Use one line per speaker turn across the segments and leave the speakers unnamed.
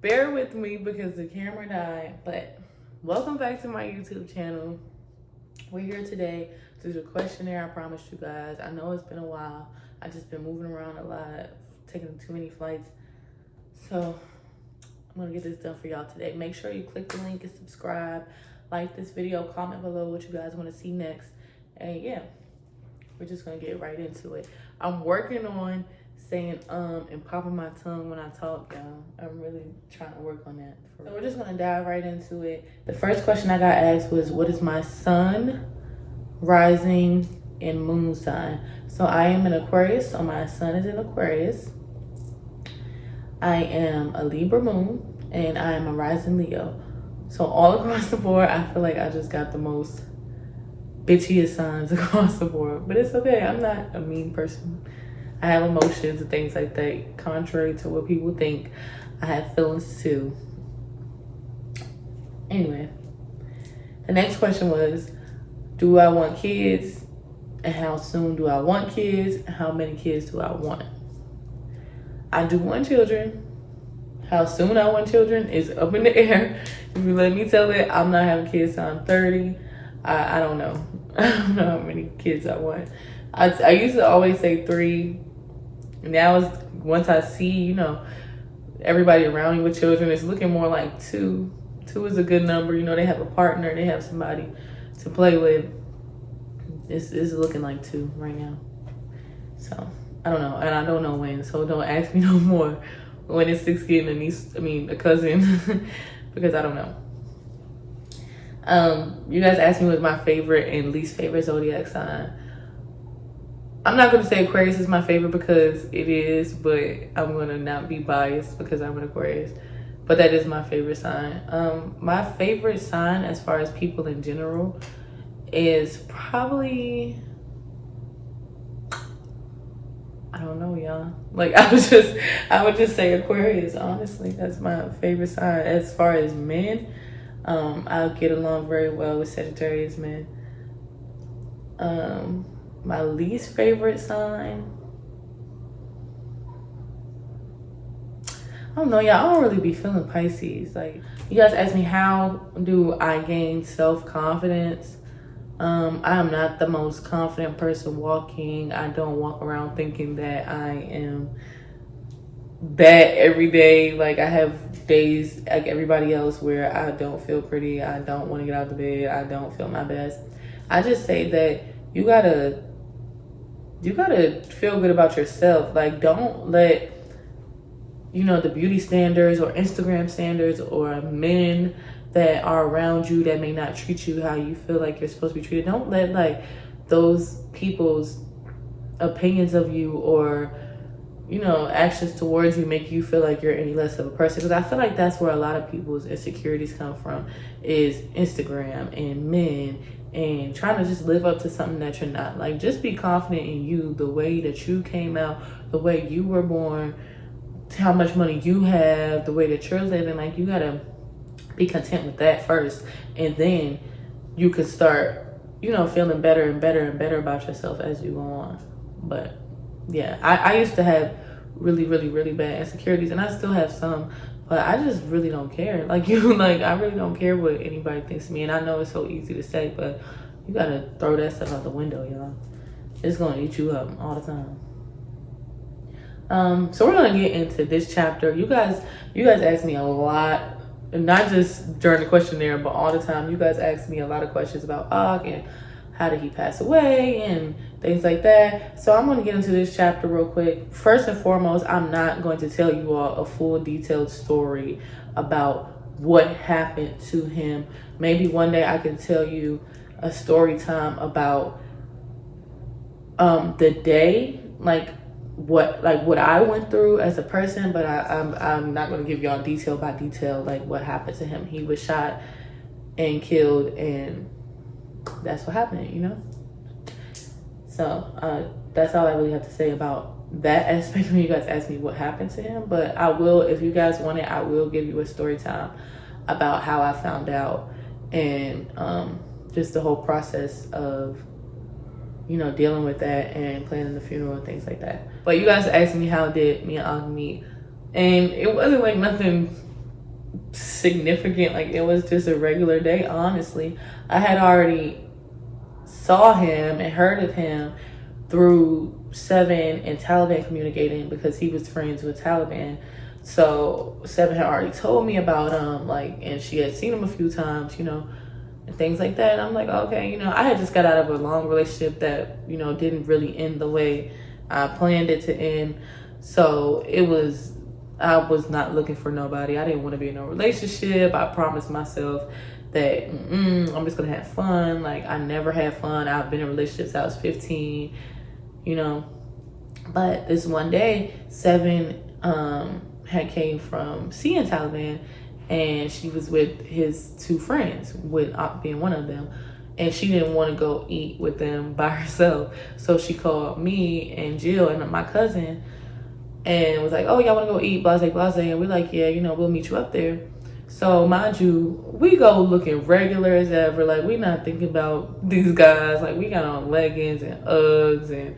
Bear with me because the camera died, but welcome back to my YouTube channel. We're here today to do the questionnaire I promised you guys. I know it's been a while. I just been moving around a lot, taking too many flights. So I'm gonna get this done for y'all today. Make sure you click the link and subscribe, like this video, comment below what you guys want to see next. And yeah, we're just gonna get right into it. I'm working on saying and popping my tongue when I talk, y'all. I'm really trying to work on that. So we're just gonna dive right into it. The first question I got asked was, what is my sun, rising, and moon sign? So I am an Aquarius, so my sun is in Aquarius. I am a Libra moon, and I am a rising Leo. So all across the board, I feel like I just got the most bitchiest signs across the board. But it's okay, I'm not a mean person. I have emotions and things like that. Contrary to what people think, I have feelings too. Anyway, the next question was, do I want kids? And how soon do I want kids? And how many kids do I want? I do want children. How soon I want children is up in the air. If you let me tell it, I'm not having kids till I'm 30. I don't know. I don't know how many kids I want. I used to always say 3. Now, once I see, everybody around me with children, it's looking more like 2. 2 is a good number. They have a partner. They have somebody to play with. It's looking like 2 right now. So, I don't know. And I don't know when. So, don't ask me no more when it's 6 getting a cousin. Because I don't know. You guys asked me what my favorite and least favorite zodiac sign. I'm not going to say Aquarius is my favorite because it is, but I'm going to not be biased because I'm an Aquarius. But that is my favorite sign. My favorite sign as far as people in general is probably, I don't know, y'all. Like, I would just say Aquarius, honestly. That's my favorite sign. As far as men, I'll get along very well with Sagittarius men. My least favorite sign, I don't know, y'all. I don't really be feeling Pisces. Like, you guys ask me, how do I gain self-confidence? I am not the most confident person walking. I don't walk around thinking that I am that every day. Like, I have days like everybody else where I don't feel pretty. I don't want to get out of bed. I don't feel my best. I just say that you gotta feel good about yourself. Like, don't let the beauty standards or Instagram standards or men that are around you that may not treat you how you feel like you're supposed to be treated, don't let like those people's opinions of you or actions towards you make you feel like you're any less of a person. Because I feel like that's where a lot of people's insecurities come from, is Instagram and men and trying to just live up to something that you're not. Like, just be confident in you, the way that you came out, the way you were born, how much money you have, the way that you're living. Like, you gotta be content with that first, and then you could start feeling better and better and better about yourself as you go on. But yeah, I used to have really, really, really bad insecurities, and I still have some, but I just really don't care. Like, I really don't care what anybody thinks of me. And I know it's so easy to say, but you gotta throw that stuff out the window, y'all. It's gonna eat you up all the time. So we're gonna get into this chapter. You guys ask me a lot, and not just during the questionnaire, but all the time. You guys ask me a lot of questions about Og and how did he pass away and things like that. So I'm going to get into this chapter real quick. First and foremost, I'm not going to tell you all a full detailed story about what happened to him. Maybe one day I can tell you a story time about the day, like what I went through as a person, but I'm not going to give y'all detail by detail like what happened to him. He was shot and killed, and that's what happened, So that's all I really have to say about that aspect when you guys ask me what happened to him. But I will, if you guys want it, I will give you a story time about how I found out and just the whole process of dealing with that and planning the funeral and things like that. But you guys asked me how did me and Og meet, and it wasn't like nothing significant. Like, it was just a regular day, honestly. I had already saw him and heard of him through Seven and Taliban communicating, because he was friends with Taliban. So Seven had already told me about him, like, and she had seen him a few times, you know, and things like that. And I'm like, okay, you know, I had just got out of a long relationship that, you know, didn't really end the way I planned it to end. So I was not looking for nobody. I didn't want to be in a relationship. I promised myself that I'm just gonna have fun. Like, I never had fun. I've been in relationships since I was 15, you know. But this one day, Seven had came from seeing Taliban, and she was with his two friends, with being one of them. And she didn't want to go eat with them by herself. So she called me and Jill and my cousin and was like, oh, y'all want to go eat, blase, blase. And we're like, yeah, you know, we'll meet you up there. So mind you, we go looking regular as ever. Like, we not thinking about these guys. Like, we got on leggings and Uggs, and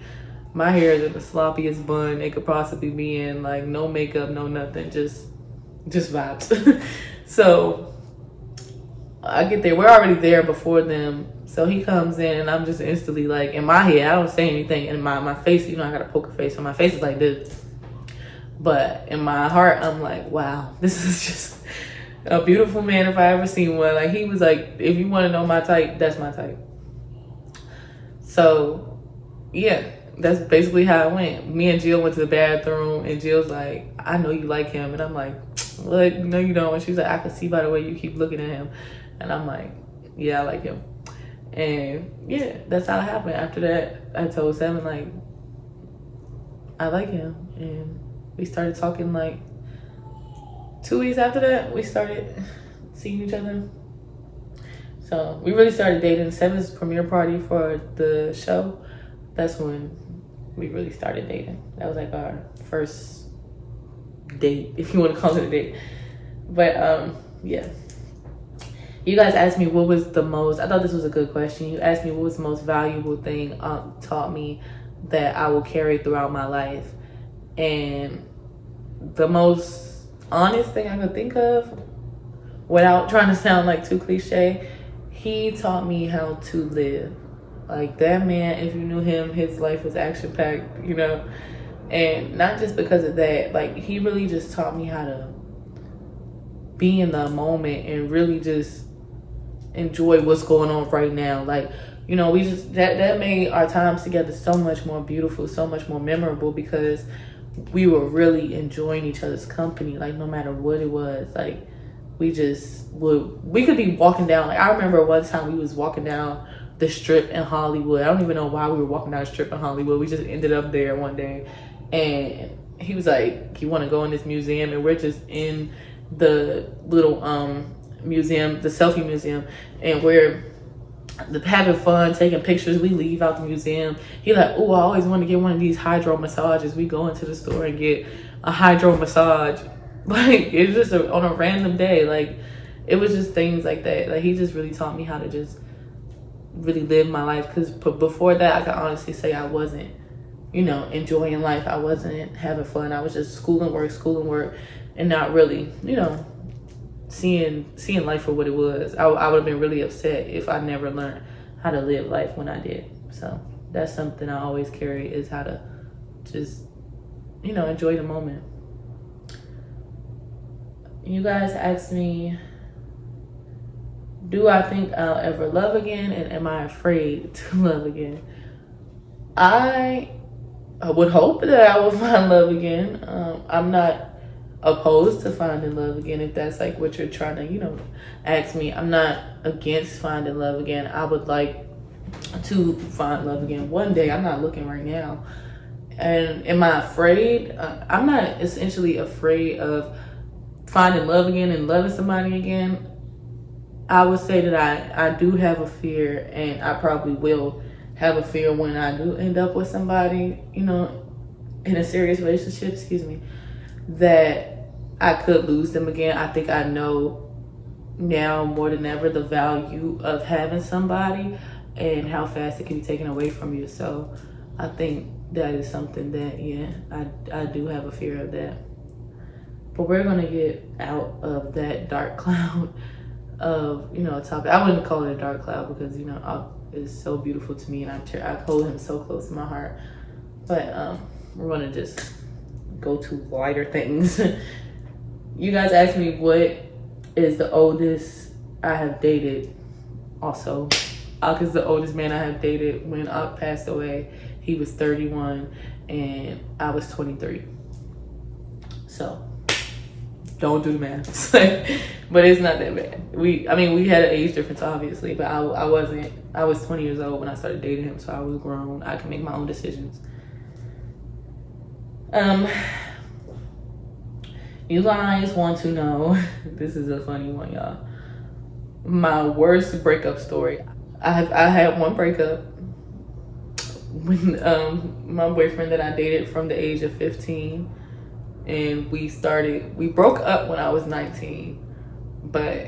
my hair is in the sloppiest bun it could possibly be in. Like, no makeup, no nothing, just vibes. So I get there. We're already there before them. So he comes in, and I'm just instantly like, in my head, I don't say anything. In my face, you know, I got a poker face, so my face is like this. But in my heart, I'm like, wow, this is just a beautiful man if I ever seen one. Like, he was like, if you want to know my type, that's my type. So yeah, that's basically how it went. Me and Jill went to the bathroom, and Jill's like, I know you like him. And I'm like, what? No, you don't. And she's like, I can see by the way you keep looking at him. And I'm like, yeah, I like him. And yeah, that's how it happened. After that, I told Seven, like, I like him. And we started talking. Like, 2 weeks after that, we started seeing each other. So we really started dating. Seven's premiere party for the show, that's when we really started dating. That was like our first date, if you want to call it a date. But yeah. You guys asked me what was the most, I thought this was a good question. You asked me what was the most valuable thing taught me that I will carry throughout my life. And the most honest thing I could think of, without trying to sound like too cliche, he taught me how to live. Like, that man, if you knew him, his life was action-packed, you know? And not just because of that, like, he really just taught me how to be in the moment and really just enjoy what's going on right now. Like, you know, we just, that made our times together so much more beautiful, so much more memorable, because we were really enjoying each other's company. Like, no matter what it was, like, we could be walking down. Like, I remember one time we was walking down the strip in Hollywood. I don't even know why we were walking down the strip in Hollywood. We just ended up there one day, and he was like, you want to go in this museum? And we're just in the little museum, the selfie museum, and we're having fun, taking pictures. We leave out the museum. He like, oh, I always want to get one of these hydro massages. We go into the store and get a hydro massage. Like, it's just on a random day. Like, it was just things like that. Like, he just really taught me how to just really live my life. Because before that, I can honestly say I wasn't, you know, enjoying life. I wasn't having fun. I was just school and work, and not really, you know, seeing life for what it was. I would have been really upset if I never learned how to live life when I did. So that's something I always carry, is how to just, you know, enjoy the moment. You guys asked me, do I think I'll ever love again, and am I afraid to love again? I would hope that I will find love again. I'm not opposed to finding love again, if that's like what you're trying to, you know, ask me. I'm not against finding love again. I would like to find love again one day. I'm not looking right now. And am I afraid? I'm not essentially afraid of finding love again and loving somebody again. I would say that I do have a fear, and I probably will have a fear when I do end up with somebody, you know, in a serious relationship, that I could lose them again. I think I know now more than ever the value of having somebody and how fast it can be taken away from you. So I think that is something that, yeah, I do have a fear of that. But we're gonna get out of that dark cloud of, you know, a topic. I wouldn't call it a dark cloud because, you know, is so beautiful to me, and I hold him so close to my heart. But we're gonna just go to lighter things. You guys asked me what is the oldest I have dated. Also, Ak is the oldest man I have dated. When Ak passed away, he was 31 and I was 23. So don't do the math. But it's not that bad. We had an age difference obviously, but I was 20 years old when I started dating him, so I was grown. I can make my own decisions. You guys want to know, this is a funny one, y'all. My worst breakup story. I had one breakup when my boyfriend that I dated from the age of 15, and we broke up when I was 19, but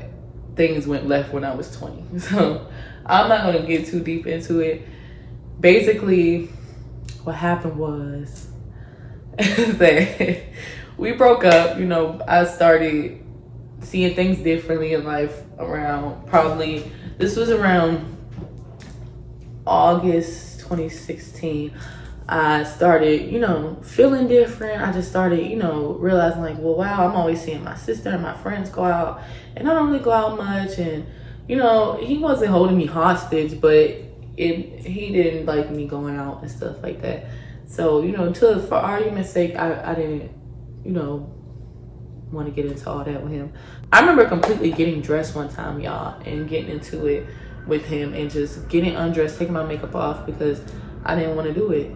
things went left when I was 20. So I'm not gonna get too deep into it. Basically, what happened was that we broke up. You know, I started seeing things differently in life this was around August 2016. I started, you know, feeling different. I just started, you know, realizing like, well, wow, I'm always seeing my sister and my friends go out, and I don't really go out much. And, you know, he wasn't holding me hostage, but he didn't like me going out and stuff like that. So, you know, for argument's sake, I didn't, you know, want to get into all that with him. I remember completely getting dressed one time, y'all, and getting into it with him and just getting undressed, taking my makeup off because I didn't want to do it.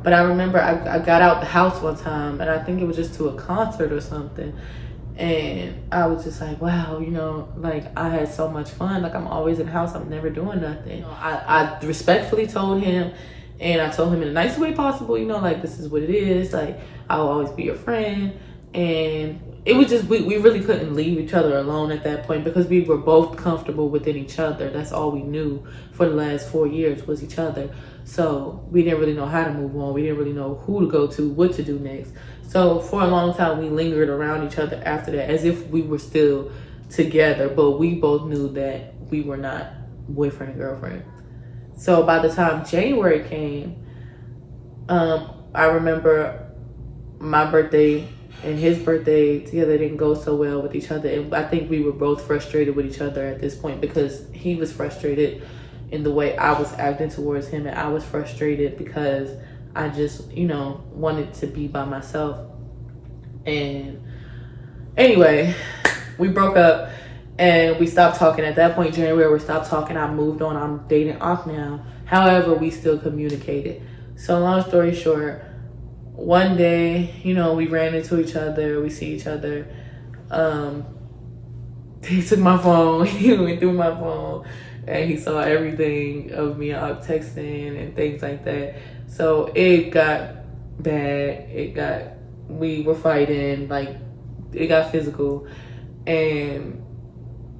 But I remember I got out the house one time, and I think it was just to a concert or something. And I was just like, wow, you know, like I had so much fun. Like I'm always in the house. I'm never doing nothing. You know, I respectfully told him, and I told him in the nicest way possible, you know, like this is what it is. Like I will always be your friend. And it was just, we really couldn't leave each other alone at that point because we were both comfortable within each other. That's all we knew for the last 4 years was each other. So we didn't really know how to move on. We didn't really know who to go to, what to do next. So for a long time, we lingered around each other after that as if we were still together, but we both knew that we were not boyfriend and girlfriend. So by the time January came, I remember my birthday and his birthday together didn't go so well with each other. And I think we were both frustrated with each other at this point because he was frustrated in the way I was acting towards him, and I was frustrated because I just, you know, wanted to be by myself. And anyway, we broke up and we stopped talking. At that point, January, we stopped talking. I moved on. I'm dating Ak now. However, we still communicated. So long story short, one day, you know, we ran into each other. We see each other. He took my phone. He went through my phone. And he saw everything of me and Ak texting and things like that. So it got bad. We were fighting, like it got physical, and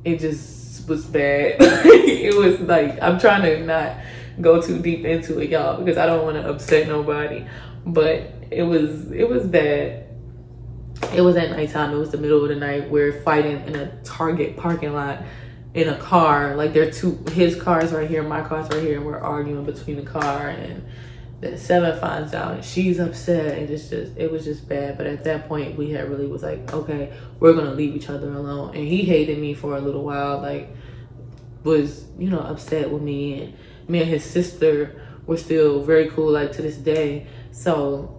it just was bad. It was like, I'm trying to not go too deep into it, y'all, because I don't want to upset nobody. But it was bad. It was at nighttime. It was the middle of the night. We're fighting in a Target parking lot. In a car, like his car's right here, my car's right here, and we're arguing between the car, and then Seven finds out and she's upset, and it was just bad. But at that point, we had really was like, okay, we're gonna leave each other alone. And he hated me for a little while, like was, you know, upset with me, and me and his sister were still very cool, like to this day. So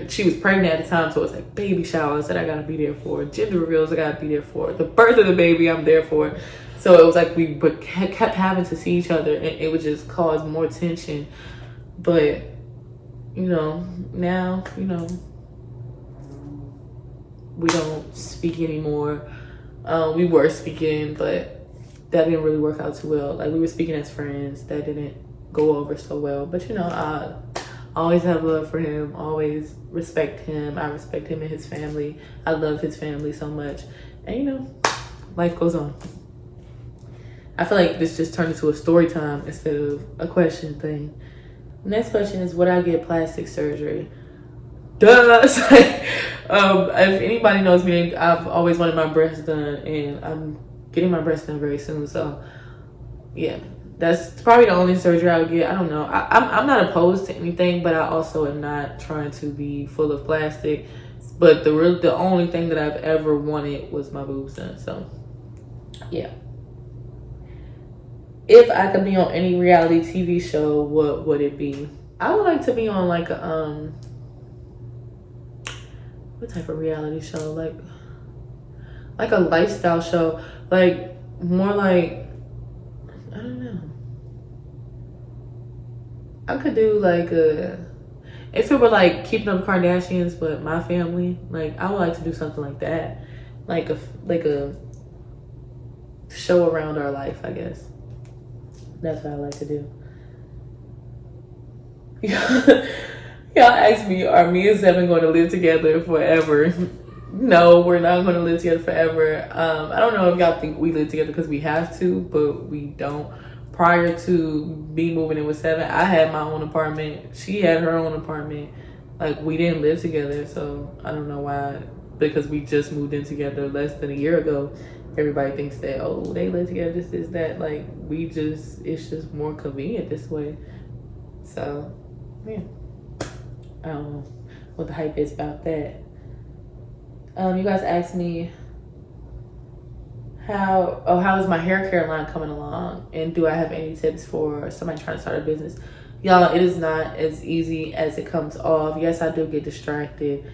she was pregnant at the time, so it's like baby showers that I gotta be there for, gender reveals I gotta be there for, the birth of the baby I'm there for. So it was like we kept having to see each other, and it would just cause more tension. But you know, now, you know, we don't speak anymore. We were speaking, but that didn't really work out too well. Like we were speaking as friends, that didn't go over so well. But you know, I always have love for him, always respect him. I respect him and his family. I love his family so much. And you know, life goes on. I feel like this just turned into a story time instead of a question thing. Next question is, would I get plastic surgery? duh. It's like, if anybody knows me, I've always wanted my breasts done, and I'm getting my breasts done very soon. So yeah, that's probably the only surgery I would get. I don't know. I'm not opposed to anything, but I also am not trying to be full of plastic. But the only thing that I've ever wanted was my boobs done. So yeah. If I could be on any reality TV show, what would it be? I would like to be on like a what type of reality show? Like a lifestyle show, like more like, I don't know. I could do like if it were like Keeping Up with Kardashians, but my family, like I would like to do something like that, like a show around our life, I guess. That's what I like to do. Y'all ask me, are me and Seven going to live together forever? No, we're not going to live together forever. I don't know if y'all think we live together because we have to, but we don't. Prior to me moving in with Seven, I had my own apartment. She had her own apartment. Like, we didn't live together, so I don't know why. Because we just moved in together less than a year ago. Everybody thinks that, oh, they live together, this is that. Like, it's just more convenient this way. So, yeah. I don't know what the hype is about that. You guys asked me how is my hair care line coming along, and do I have any tips for somebody trying to start a business? Y'all, it is not as easy as it comes off. Yes, I do get distracted,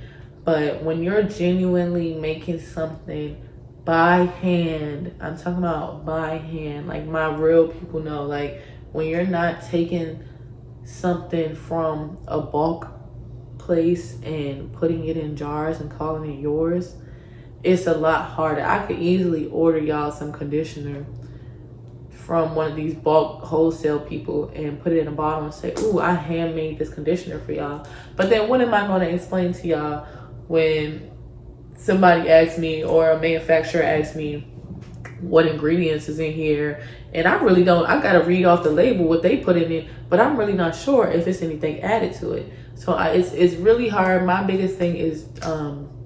but when you're genuinely making something by hand, I'm talking about by hand, like my real people know, like when you're not taking something from a bulk place and putting it in jars and calling it yours, it's a lot harder. I could easily order y'all some conditioner from one of these bulk wholesale people and put it in a bottle and say, ooh, I handmade this conditioner for y'all. But then what am I going to explain to y'all when somebody asks me, or a manufacturer asks me what ingredients is in here, and I really don't, I gotta read off the label what they put in it, but I'm really not sure if it's anything added to it. So it's really hard. My biggest thing is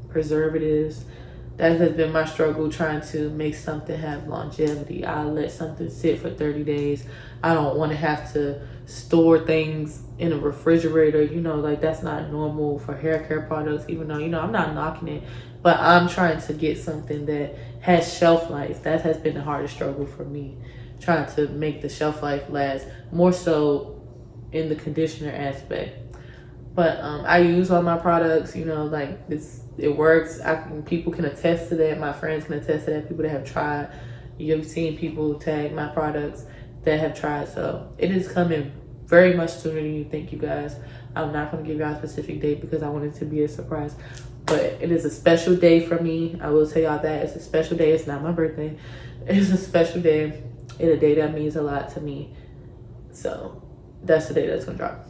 preservatives. That has been my struggle, trying to make something have longevity. I let something sit for 30 days. I don't want to have to store things in a refrigerator. You know, like that's not normal for hair care products, even though, you know, I'm not knocking it. But I'm trying to get something that has shelf life. That has been the hardest struggle for me, trying to make the shelf life last, more so in the conditioner aspect. But I use all my products, you know, like it works. People can attest to that. My friends can attest to that. People that have tried. You've seen people tag my products that have tried. So it is coming very much sooner than you think, you guys. I'm not going to give y'all a specific date because I want it to be a surprise. But it is a special day for me. I will tell y'all that. It's a special day. It's not my birthday. It's a special day. It's a day that means a lot to me. So that's the day that's going to drop.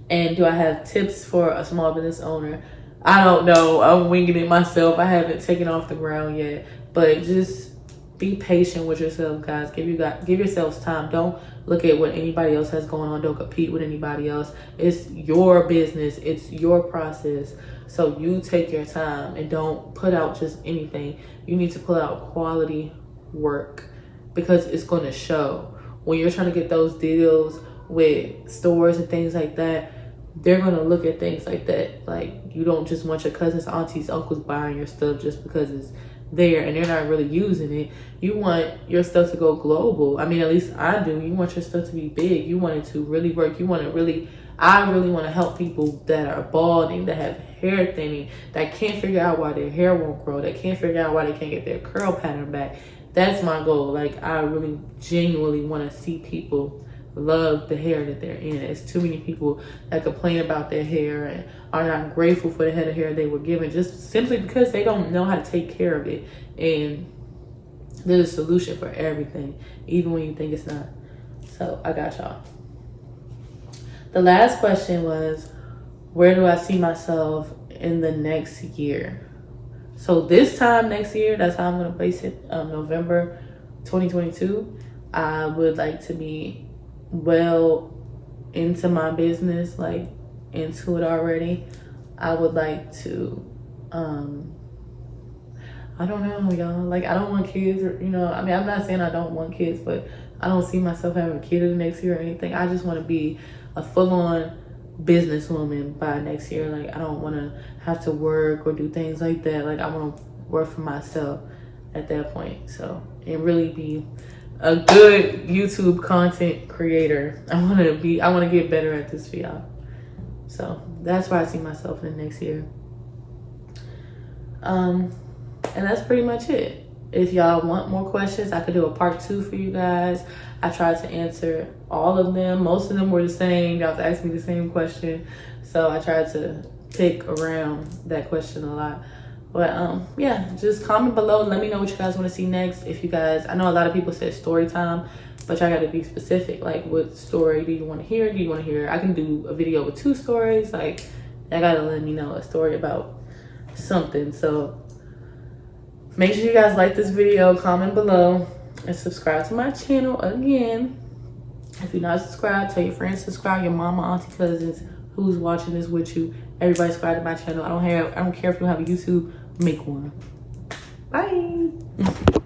And do I have tips for a small business owner? I don't know. I'm winging it myself. I haven't taken off the ground yet. But just be patient with yourself, guys. Give yourselves time. Don't look at what anybody else has going on. Don't compete with anybody else. It's your business. It's your process. So you take your time and don't put out just anything. You need to put out quality work because it's going to show. When you're trying to get those deals with stores and things like that, they're going to look at things like that. Like, you don't just want your cousins, aunties, uncles buying your stuff just because it's there and they're not really using it. You want your stuff to go global. I mean, at least I do. You want your stuff to be big. You want it to really work. I really want to help people that are balding, that have hair thinning, that can't figure out why their hair won't grow, that can't figure out why they can't get their curl pattern back. That's my goal. Like, I really genuinely want to see people love the hair that they're in. It's too many people that complain about their hair and are not grateful for the head of hair they were given just simply because they don't know how to take care of it. And there's a solution for everything, even when you think it's not. So I got y'all. The last question was, where do I see myself in the next year? So this time next year, that's how I'm going to place it, November 2022, I would like to be well into my business, like into it already. I would like to, I don't know, y'all. Like, I don't want kids, or, you know, I mean, I'm not saying I don't want kids, but I don't see myself having a kid in the next year or anything. I just want to be a full-on businesswoman by next year. Like, I don't want to have to work or do things like that. Like, I want to work for myself at that point. So, and really be a good YouTube content creator. I want to get better at this for y'all. So that's where I see myself in the next year. And that's pretty much it. If y'all want more questions, I could do a part 2 for you guys. I tried to answer all of them. Most of them were the same. Y'all asked me the same question. So I tried to pick around that question a lot. But yeah, just comment below. Let me know what you guys want to see next. If you guys, I know a lot of people said story time, but y'all got to be specific. Like, what story do you want to hear? Do you want to hear? I can do a video with 2 stories. Like, y'all got to let me know a story about something. So make sure you guys like this video, comment below, and subscribe to my channel again. If you're not subscribed, tell your friends to subscribe, your mama, auntie, cousins, who's watching this with you. Everybody subscribe to my channel. I don't care if you don't have a YouTube, make one. Bye.